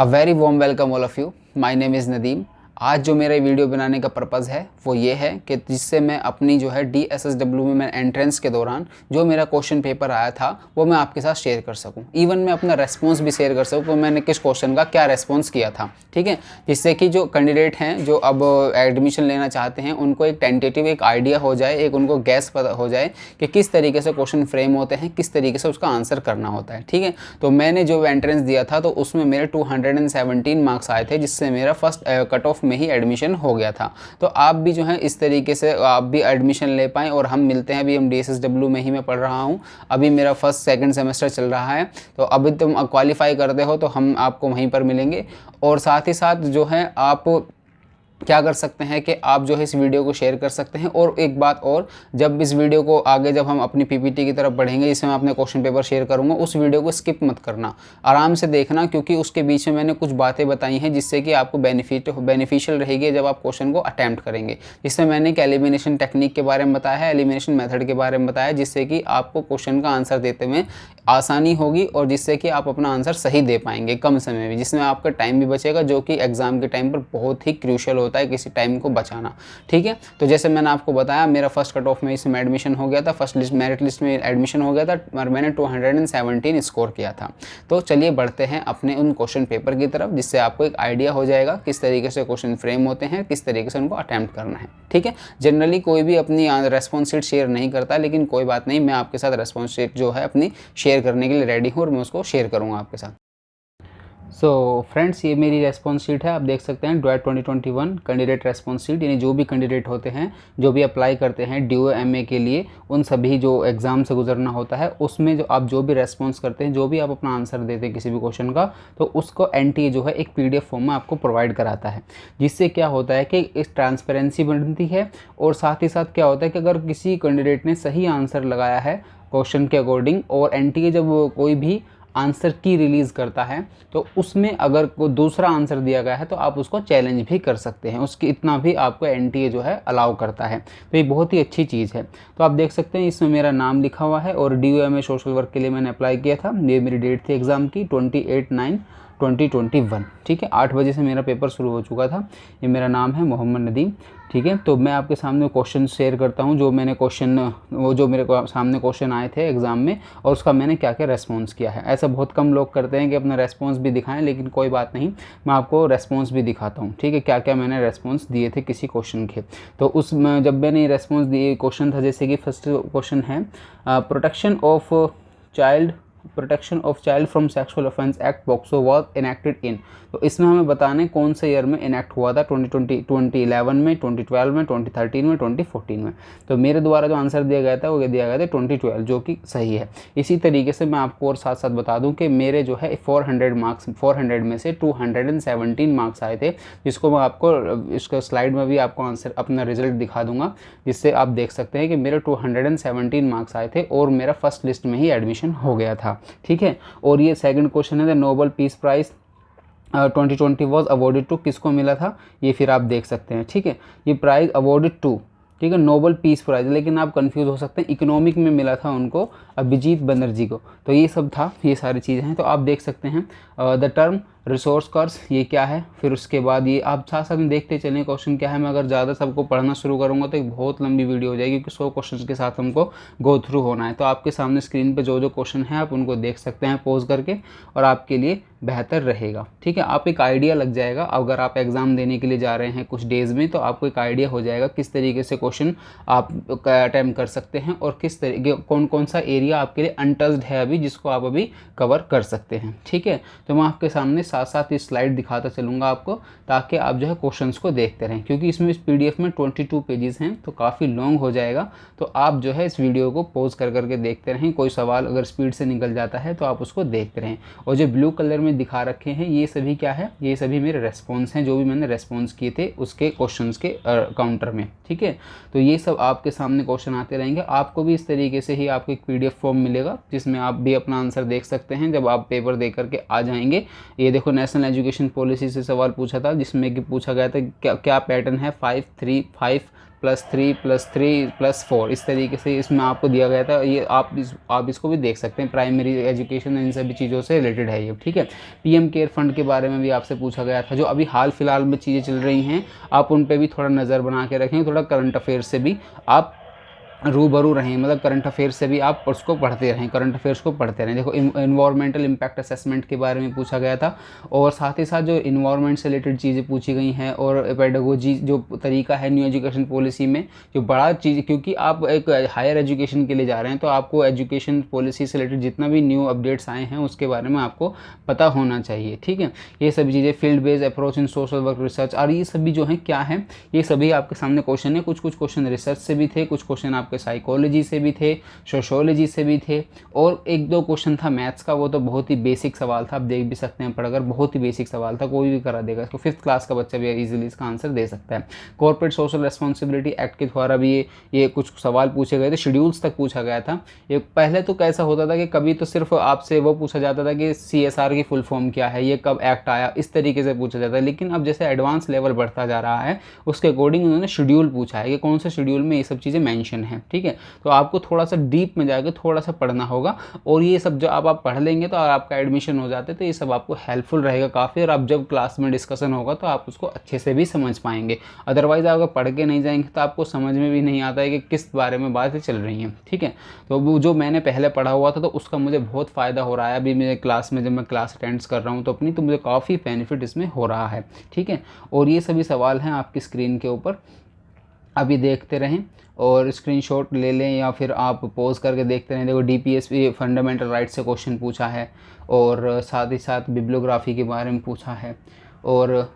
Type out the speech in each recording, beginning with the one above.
A very warm welcome all of you. My name is Nadeem. आज जो मेरा video बनाने का पर्पज़ है वो ये है कि जिससे मैं अपनी जो है DSSW में मैं एंट्रेंस के दौरान जो मेरा क्वेश्चन पेपर आया था वो मैं आपके साथ शेयर कर सकूं। इवन मैं अपना रेस्पॉन्स भी शेयर कर सकूं कि मैंने किस क्वेश्चन का क्या रेस्पॉन्स किया था, ठीक है। जिससे कि जो कैंडिडेट हैं जो अब एडमिशन लेना चाहते हैं उनको एक टेंटेटिव एक आइडिया हो जाए, एक उनको गैस पता हो जाए कि किस तरीके से क्वेश्चन फ्रेम होते हैं, किस तरीके से उसका आंसर करना होता है, ठीक है। तो मैंने जो एंट्रेंस दिया था तो उसमें मेरे 217 मार्क्स आए थे, जिससे मेरा फर्स्ट कट ऑफ में ही एडमिशन हो गया था। तो आप भी जो है इस तरीके से आप भी एडमिशन ले पाएँ और हम मिलते हैं। अभी हम DSSW में ही मैं पढ़ रहा हूँ, अभी मेरा फर्स्ट सेकंड सेमेस्टर चल रहा है। तो अभी तुम क्वालिफाई करते हो तो हम आपको वहीं पर मिलेंगे। और साथ ही साथ जो है आप क्या कर सकते हैं कि आप जो है इस वीडियो को शेयर कर सकते हैं। और एक बात और, जब इस वीडियो को आगे जब हम अपनी PPT की तरफ बढ़ेंगे जिसमें मैं अपने क्वेश्चन पेपर शेयर करूंगा, उस वीडियो को स्किप मत करना, आराम से देखना, क्योंकि उसके बीच में मैंने कुछ बातें बताई हैं जिससे कि आपको बेनिफिशियल रहेगी जब आप क्वेश्चन को अटैम्प्ट करेंगे। जिससे मैंने एक एलिमिनेशन टेक्निक के बारे में बताया है, एलिमिनेशन मेथड के बारे में बताया, जिससे कि आपको क्वेश्चन का आंसर देते में आसानी होगी और जिससे कि आप अपना आंसर सही दे पाएंगे कम समय में, जिसमें आपका टाइम भी बचेगा, जो कि एग्ज़ाम के टाइम पर बहुत ही क्रूशियल होता है किसी टाइम को बचाना, ठीक है। तो जैसे मैंने आपको बताया मेरा फर्स्ट कट ऑफ में इसमें एडमिशन हो गया था, फर्स्ट लिस्ट मेरिट लिस्ट में एडमिशन हो गया था और मैंने 217 स्कोर किया था। तो चलिए बढ़ते हैं अपने उन क्वेश्चन पेपर की तरफ, जिससे आपको एक आइडिया हो जाएगा किस तरीके से क्वेश्चन फ्रेम होते हैं, किस तरीके से उनको अटैम्प्ट करना है, ठीक है। जनरली कोई भी अपनी रेस्पॉन्स शीट शेयर नहीं करता, लेकिन कोई बात नहीं, मैं आपके साथ रेस्पॉन्स शीट जो है अपनी शेयर करने के लिए रेडी हूँ और मैं उसको शेयर करूँगा आपके साथ। सो फ्रेंड्स, ये मेरी रेस्पॉन्स शीट है। आप देख सकते हैं DOIT 2021 कैंडिडेट रेस्पॉन्स शीट, यानी जो भी कैंडिडेट होते हैं जो भी अप्लाई करते हैं DOMA के लिए, उन सभी जो एग्ज़ाम से गुजरना होता है उसमें जो आप जो भी रेस्पॉन्स करते हैं, जो भी आप अपना आंसर देते हैं किसी भी क्वेश्चन का, तो उसको NTA जो है एक PDF फॉर्म में आपको प्रोवाइड कराता है। जिससे क्या होता है कि इस ट्रांसपेरेंसी बनती है और साथ ही साथ क्या होता है कि अगर किसी कैंडिडेट ने सही आंसर लगाया है क्वेश्चन के अकॉर्डिंग और NTA जब कोई भी आंसर की रिलीज़ करता है तो उसमें अगर कोई दूसरा आंसर दिया गया है तो आप उसको चैलेंज भी कर सकते हैं, उसकी इतना भी आपको NTA जो है अलाउ करता है। तो ये बहुत ही अच्छी चीज़ है। तो आप देख सकते हैं इसमें मेरा नाम लिखा हुआ है और DOMA सोशल वर्क के लिए मैंने अप्लाई किया था। ये मेरी डेट थी एग्ज़ाम की 28/9/2021, ठीक है। 8 बजे से मेरा पेपर शुरू हो चुका था। ये मेरा नाम है मोहम्मद नदीम, ठीक है। तो मैं आपके सामने क्वेश्चन शेयर करता हूँ, जो मैंने जो मेरे सामने क्वेश्चन आए थे एग्ज़ाम में और उसका मैंने क्या क्या रेस्पॉन्स किया है। ऐसा बहुत कम लोग करते हैं कि अपना रेस्पॉन्स भी दिखाएं, लेकिन कोई बात नहीं, मैं आपको रेस्पॉन्स भी दिखाता हूँ, ठीक है। क्या क्या मैंने रेस्पॉन्स दिए थे किसी क्वेश्चन के। तो जब मैंने रेस्पॉन्स दिए, क्वेश्चन था जैसे कि फर्स्ट क्वेश्चन है protection of child from sexual offence act POCSO was enacted इन। तो इसमें हमें बताना है कौन से ईयर में इनेक्ट हुआ था, 2011 में, 2012 में, 2013 में, 2014 में। तो मेरे द्वारा जो आंसर दिया गया था वो दिया गया था 2012, जो कि सही है। इसी तरीके से मैं आपको और साथ साथ बता दूं कि मेरे जो है 400 में से 217 मार्क्स आए थे, जिसको मैं आपको इसका स्लाइड में भी आपको आंसर अपना रिजल्ट दिखा दूंगा, जिससे आप देख सकते हैं कि मेरे 217 मार्क्स आए थे और मेरा फर्स्ट लिस्ट में ही एडमिशन हो गया था, ठीक है। और ये सेकंड क्वेश्चन है, the Nobel peace prize 2020 was awarded to, किसको मिला था ये फिर आप देख सकते हैं, ठीक है। ये प्राइज अवॉर्डेड टू, ठीक है, नोबेल पीस प्राइज, लेकिन आप कंफ्यूज हो सकते हैं, इकोनॉमिक में मिला था उनको अभिजीत बनर्जी को। तो ये सब था, ये सारी चीज़ें हैं। तो आप देख सकते हैं द टर्म रिसोर्स कर्स ये क्या है, फिर उसके बाद ये आप साथ साथ में देखते चलें क्वेश्चन क्या है। मैं अगर ज़्यादा सबको पढ़ना शुरू करूँगा तो एक बहुत लंबी वीडियो हो जाएगी, क्योंकि 100 क्वेश्चन के साथ हमको गो थ्रू होना है। तो आपके सामने स्क्रीन पे जो जो क्वेश्चन है आप उनको देख सकते हैं पॉज करके, और आपके लिए बेहतर रहेगा, ठीक है। आप एक आइडिया लग जाएगा, अगर आप एग्ज़ाम देने के लिए जा रहे हैं कुछ डेज़ में, तो आपको एक आइडिया हो जाएगा किस तरीके से क्वेश्चन आप अटैम्प्ट कर सकते हैं और किस तरीके कौन सा एरिया आपके लिए अनटच्ड है अभी, जिसको आप अभी कवर कर सकते हैं, ठीक है। तो मैं आपके सामने साथ साथ इस स्लाइड दिखाता चलूँगा आपको, ताकि आप जो है क्वेश्चंस को देखते रहें, क्योंकि इसमें इस PDF में 22 पेजेस हैं तो काफ़ी लॉन्ग हो जाएगा। तो आप जो है इस वीडियो को पॉज कर करके देखते रहें, कोई सवाल अगर स्पीड से निकल जाता है तो आप उसको देखते रहें। और जो ब्लू कलर में दिखा रखे हैं ये सभी क्या है, ये सभी मेरे रेस्पॉन्स हैं, जो भी मैंने रेस्पॉन्स किए थे उसके क्वेश्चंस के काउंटर में, ठीक है। तो ये सब आपके सामने क्वेश्चन आते रहेंगे। आपको भी इस तरीके से ही आपको एक PDF फॉर्म मिलेगा, जिसमें आप भी अपना आंसर देख सकते हैं जब आप पेपर दे करके आ जाएंगे। ये देखो, नेशनल एजुकेशन पॉलिसी से सवाल पूछा था, जिसमें कि पूछा गया था क्या पैटर्न है 5-3-5 +3+3+4 इस तरीके से इसमें आपको दिया गया था। ये आप इसको भी देख सकते हैं, प्राइमरी एजुकेशन इन सभी चीज़ों से रिलेटेड है ये, ठीक है। पीएम केयर फंड के बारे में भी आपसे पूछा गया था। जो अभी हाल फिलहाल में चीज़ें चल रही हैं आप उन पे भी थोड़ा नज़र बना के रखें, थोड़ा करंट अफेयर से भी आप रूबरू रहें, मतलब करंट अफेयर्स से भी आप उसको पढ़ते रहें, करंट अफेयर्स को पढ़ते रहें। देखो इन्वायरमेंटल इम्पैक्ट असेसमेंट के बारे में पूछा गया था, और साथ ही साथ जो इन्वायरमेंट से रिलेटेड चीज़ें पूछी गई हैं, और पेडागोजी जो तरीका है न्यू एजुकेशन पॉलिसी में, जो बड़ा चीज़, क्योंकि आप एक हायर एजुकेशन के लिए जा रहे हैं तो आपको एजुकेशन पॉलिसी से रिलेटेड जितना भी न्यू अपडेट्स आए हैं उसके बारे में आपको पता होना चाहिए, ठीक है। ये सभी चीज़ें, field based approach in social work research, और ये सभी जो हैं क्या है, ये सभी आपके सामने क्वेश्चन है। कुछ क्वेश्चन रिसर्च से भी थे, कुछ क्वेश्चन आपके साइकोलॉजी से भी थे, सोशियोलॉजी से भी थे, और एक दो क्वेश्चन था मैथ्स का, वो तो बहुत ही बेसिक सवाल था, आप देख भी सकते हैं पढ़कर, बहुत ही बेसिक सवाल था, कोई भी करा देगा इसको, 5th क्लास का बच्चा भी इजीली इसका आंसर दे सकता है। कॉर्पोरेट सोशल रिस्पॉन्सिबिलिटी एक्ट के द्वारा भी ये कुछ सवाल पूछे गए थे, शेड्यूल्स तक पूछा गया था। ये पहले तो कैसा होता था कि कभी तो सिर्फ आपसे वो पूछा जाता था कि CSR की फुल फॉर्म क्या है, ये कब एक्ट आया, इस तरीके से पूछा जाता है। लेकिन अब जैसे एडवांस लेवल बढ़ता जा रहा है उसके अकॉर्डिंग उन्होंने शेड्यूल पूछा है कि कौन से शेड्यूल में ये सब चीज़ें मेंशन है, ठीक है। तो आपको थोड़ा सा डीप में जाकर थोड़ा सा पढ़ना होगा, और ये सब जो आप पढ़ लेंगे तो आपका एडमिशन हो जाते तो ये सब आपको हेल्पफुल रहेगा काफ़ी, और आप जब क्लास में डिस्कशन होगा तो आप उसको अच्छे से भी समझ पाएंगे। अदरवाइज़ अगर पढ़ के नहीं जाएंगे तो आपको समझ में भी नहीं आता है कि किस बारे में बातें चल रही हैं, ठीक है। तो वो जो मैंने पहले पढ़ा हुआ था तो उसका मुझे बहुत फ़ायदा हो रहा है अभी मेरे क्लास में, जब मैं क्लास अटेंड कर रहा हूँ तो अपनी, तो मुझे काफ़ी बेनिफिट इसमें हो रहा है, ठीक है। और ये सभी सवाल हैं आपकी स्क्रीन के ऊपर, अभी देखते रहें और स्क्रीनशॉट ले लें या फिर आप पॉज करके देखते रहें। देखो DPSP फंडामेंटल राइट से क्वेश्चन पूछा है, और साथ ही साथ बिब्लियोग्राफी के बारे में पूछा है, और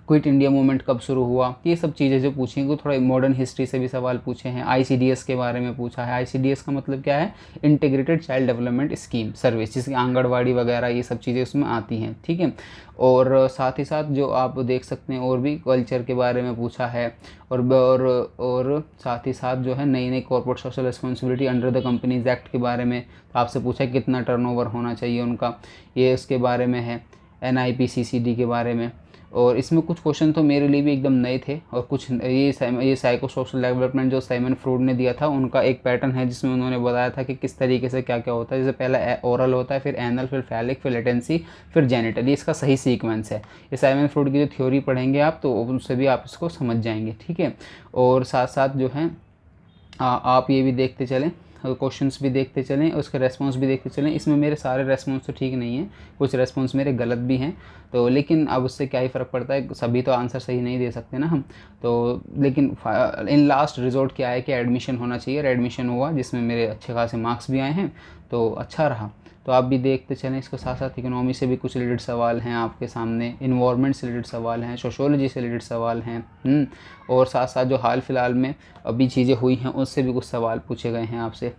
क्विट इंडिया मूवमेंट कब शुरू हुआ, ये सब चीज़ें जो पूछी हैं। थोड़ा मॉडर्न हिस्ट्री से भी सवाल पूछे हैं, ICDS के बारे में पूछा है। ICDS का मतलब क्या है, integrated child development scheme service, जिसकी आंगनवाड़ी वगैरह ये सब चीज़ें उसमें आती हैं, ठीक है। और साथ ही साथ जो आप देख सकते हैं और भी कल्चर के बारे में पूछा है, और साथ ही साथ जो है नई corporate social responsibility under the companies act के बारे में आपसे पूछा है कितना टर्नओवर होना चाहिए उनका, ये उसके बारे में है। NIPCCD के बारे में, और इसमें कुछ क्वेश्चन तो मेरे लिए भी एकदम नए थे, और कुछ ये साइको सोशल डेवलपमेंट जो साइमन फ्रूड ने दिया था उनका एक पैटर्न है जिसमें उन्होंने बताया था कि किस तरीके से क्या क्या होता है। जैसे पहला ओरल होता है, फिर एनल, फिर फैलिक, फिर लेटेंसी, फिर जेनिटल, ये इसका सही सीक्वेंस है। ये साइमन फ्रूड की जो थ्योरी पढ़ेंगे आप तो उससे भी आप इसको समझ जाएंगे, ठीक है। और साथ साथ जो है आप ये भी देखते चलें, क्वेश्चंस भी देखते चलें, उसके रेस्पॉन्स भी देखते चलें। इसमें मेरे सारे रेस्पॉन्स तो ठीक नहीं हैं, कुछ रेस्पॉन्स मेरे गलत भी हैं, तो लेकिन अब उससे क्या ही फ़र्क पड़ता है, सभी तो आंसर सही नहीं दे सकते ना हम तो। लेकिन इन लास्ट रिजॉर्ट क्या है कि एडमिशन होना चाहिए, और एडमिशन हुआ जिसमें मेरे अच्छे खासे मार्क्स भी आए हैं, तो अच्छा रहा। तो आप भी देखते चलें। इसके साथ साथ इकोनॉमी से भी कुछ रिलेटेड सवाल हैं आपके सामने, इन्वायरमेंट से रिलेटेड सवाल हैं, सोशियोलॉजी से रिलेटेड सवाल हैं, और साथ साथ जो हाल फिलहाल में अभी चीज़ें हुई हैं उससे भी कुछ सवाल पूछे गए हैं आपसे।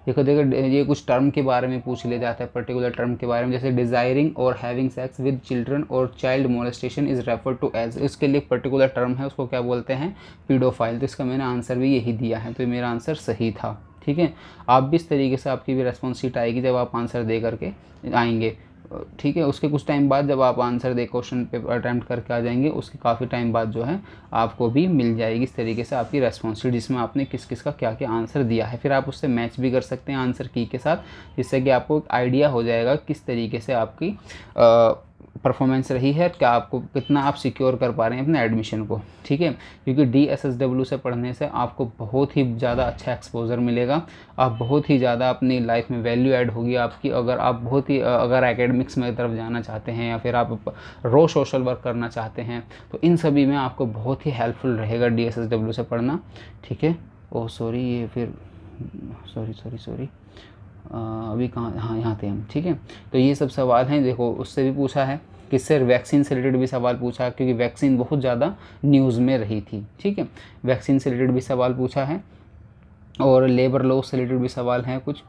देखो ये कुछ टर्म के बारे में पूछ लिया जाता है, पर्टिकुलर टर्म के बारे में, जैसे डिज़ायरिंग और हैविंग सेक्स विद चिल्ड्रन और child molestation is refer to age, इसके लिए पर्टिकुलर टर्म है, उसको क्या बोलते हैं, पीडोफाइल। तो इसका मैंने आंसर भी यही दिया है, तो मेरा आंसर सही था, ठीक है। आप भी इस तरीके से आपकी भी रेस्पॉन्स शीट आएगी जब आप आंसर दे करके आएंगे, ठीक है। उसके कुछ टाइम बाद जब आप आंसर दे क्वेश्चन पेपर अटैम्प्ट करके आ जाएंगे, उसके काफ़ी टाइम बाद जो है आपको भी मिल जाएगी इस तरीके से आपकी रेस्पॉन्स शीट, जिसमें आपने किस किस का क्या क्या आंसर दिया है। फिर आप उससे मैच भी कर सकते हैं आंसर की के साथ, जिससे कि आपको एक आइडिया हो जाएगा किस तरीके से आपकी परफॉर्मेंस रही है, क्या आपको कितना आप सिक्योर कर पा रहे हैं अपने एडमिशन को, ठीक है। क्योंकि DSSW से पढ़ने से आपको बहुत ही ज़्यादा अच्छा एक्सपोजर मिलेगा, आप बहुत ही ज़्यादा अपनी लाइफ में वैल्यू ऐड होगी आपकी। अगर आप बहुत ही अगर एकेडमिक्स में तरफ जाना चाहते हैं या फिर आप रो सोशल वर्क करना चाहते हैं तो इन सभी में आपको बहुत ही हेल्पफुल रहेगा DSSW से पढ़ना, ठीक है। ओह सॉरी, ये फिर सॉरी अभी कहाँ, हाँ यहाँ थे हम, ठीक है। तो ये सब सवाल हैं, देखो उससे भी पूछा है, किससे, वैक्सीन से रिलेटेड भी सवाल पूछा, क्योंकि वैक्सीन बहुत ज़्यादा न्यूज़ में रही थी, ठीक है। वैक्सीन से रिलेटेड भी सवाल पूछा है, और लेबर लॉ से रिलेटेड भी सवाल हैं कुछ,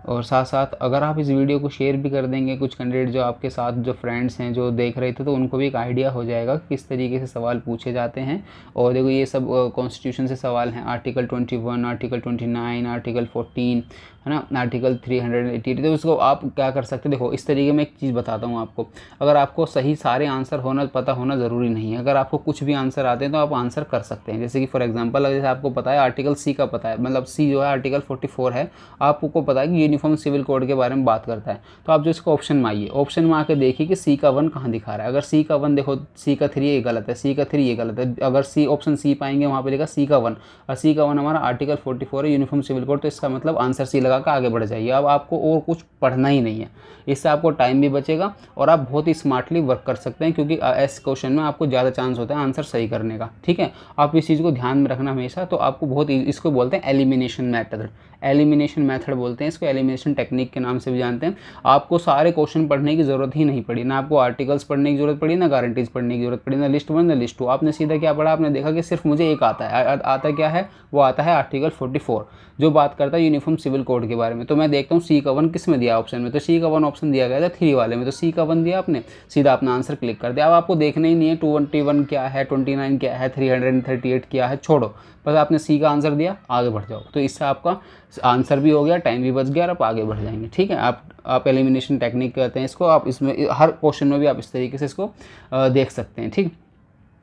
और साथ साथ अगर आप इस वीडियो को शेयर भी कर देंगे कुछ कैंडिडेट जो आपके साथ जो फ्रेंड्स हैं जो देख रहे थे, तो उनको भी एक आइडिया हो जाएगा किस तरीके से सवाल पूछे जाते हैं। और देखो ये सब कॉन्स्टिट्यूशन से सवाल हैं, आर्टिकल 21, आर्टिकल 29, आर्टिकल 14, है ना, आर्टिकल 388। तो उसको आप क्या कर सकते हैं, देखो इस तरीके में एक चीज़ बताता हूँ आपको। अगर आपको सही सारे आंसर पता होना ज़रूरी नहीं है। अगर आपको कुछ भी आंसर आते हैं तो आप आंसर कर सकते हैं। जैसे कि फॉर एग्जांपल जैसे आपको पता है आर्टिकल सी का पता है, मतलब सी जो है आर्टिकल 44 है, आपको पता है कि यूनिफॉर्म सिविल कोड के बारे में बात करता है। तो आप जो इसको ऑप्शन में आइए, ऑप्शन में आके देखिए कि सी का 1 कहाँ दिखा रहा है। अगर सी का 1 देखो, सी का 3 ये गलत है, सी का 3 ये गलत है। अगर सी ऑप्शन सी पाएंगे वहाँ पे लिखा सी का 1, और सी का 1 हमारा आर्टिकल 44 है यूनिफॉर्म सिविल कोड, तो इसका मतलब आंसर सी लगा कर आगे बढ़ जाइए। अब आपको और कुछ पढ़ना ही नहीं है। इससे आपको टाइम भी बचेगा और आप बहुत ही स्मार्टली वर्क कर सकते हैं, क्योंकि ऐसे क्वेश्चन में आपको ज़्यादा चांस होता है आंसर सही करने का। ठीक है, आप इस चीज़ को ध्यान में रखना हमेशा। तो आपको बहुत, इसको बोलते हैं एलिमिनेशन मेथड, एलिमिनेशन मेथड बोलते हैं इसको, एलिमिनेशन टेक्निक के नाम से भी जानते हैं। आपको सारे क्वेश्चन पढ़ने की ज़रूरत ही नहीं पड़ी, ना आपको आर्टिकल्स पढ़ने की ज़रूरत पड़ी, ना गारंटीज पढ़ने की ज़रूरत पड़ी, ना लिस्ट 1 ना लिस्ट 2। आपने सीधा क्या पढ़ा, आपने देखा कि सिर्फ मुझे एक आता है। आता क्या है, वो आता है आर्टिकल 44 जो बात करता है यूनिफॉर्म सिविल कोड के बारे में। तो मैं देखता हूँ सी का 1 किस में दिया ऑप्शन में, तो सी का 1 ऑप्शन दिया गया था 3 वाले में, तो सी का 1 दिया आपने, सीधा अपना आंसर क्लिक कर दिया। अब आपको देखना ही नहीं है 221 क्या है, 29 क्या है, 338 क्या है, छोड़ो, बस आपने सी का आंसर दिया, आगे बढ़ जाओ। तो इससे आपका आंसर भी हो गया, टाइम भी बच गया और आप आगे बढ़ जाएंगे। ठीक है, आप एलिमिनेशन टेक्निक कहते हैं इसको। आप इसमें हर क्वेश्चन में भी आप इस तरीके से इसको देख सकते हैं। ठीक,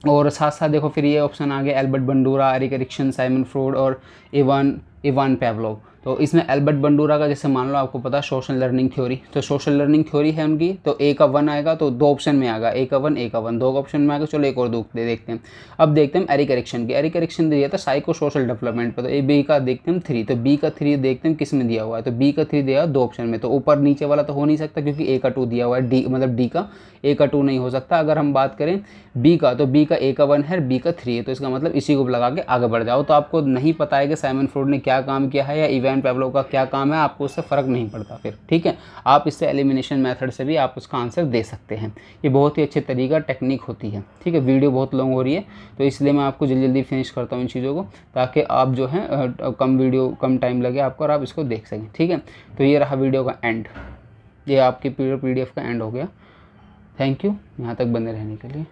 और साथ साथ देखो फिर ये ऑप्शन आ गया Albert Bandura, Erik Erikson, Simon fraud और इवान पेवलोव। तो इसमें एल्बर्ट बंडूरा का जैसे मान लो आपको पता है सोशल लर्निंग थ्योरी, तो सोशल लर्निंग थ्योरी है उनकी, तो ए का 1 आएगा, तो 2 ऑप्शन में आएगा, ए का 1 ए का 1 2 ऑप्शन में आएगा। चलो एक और देखते हैं। अब देखते हैं एरिक एरिक्सन की, एरिक एरिक्सन दिया था साइको सोशल डेवलपमेंट पर, तो ए बी का देखते हैं 3, तो बी का 3 देखते हैं किस में दिया हुआ है, तो बी का 3 दिया 2 ऑप्शन में, तो ऊपर नीचे वाला तो हो नहीं सकता क्योंकि ए का 2 दिया हुआ है, डी मतलब डी का ए का 2 नहीं हो सकता। अगर हम बात करें बी का, तो बी का ए का 1 है, बी का 3 है, तो इसका मतलब इसी को लगा के आगे बढ़ जाओ। तो आपको नहीं पता है कि साइमन फ्रॉड ने क्या काम किया है या इवान पेवलोव का क्या काम है, आपको उससे फ़र्क नहीं पड़ता फिर। ठीक है, आप इससे एलिमिनेशन मेथड से भी आप उसका आंसर दे सकते हैं। ये बहुत ही अच्छे तरीका टेक्निक होती है। ठीक है, वीडियो बहुत लॉन्ग हो रही है तो इसलिए मैं आपको जल्दी जल्दी फिनिश करता हूँ इन चीज़ों को, ताकि आप जो है कम टाइम लगे आपको और आप इसको देख सकें। ठीक है, तो ये रहा वीडियो का एंड, ये आपकी PDF का एंड हो गया। थैंक यू यहाँ तक बने रहने के लिए।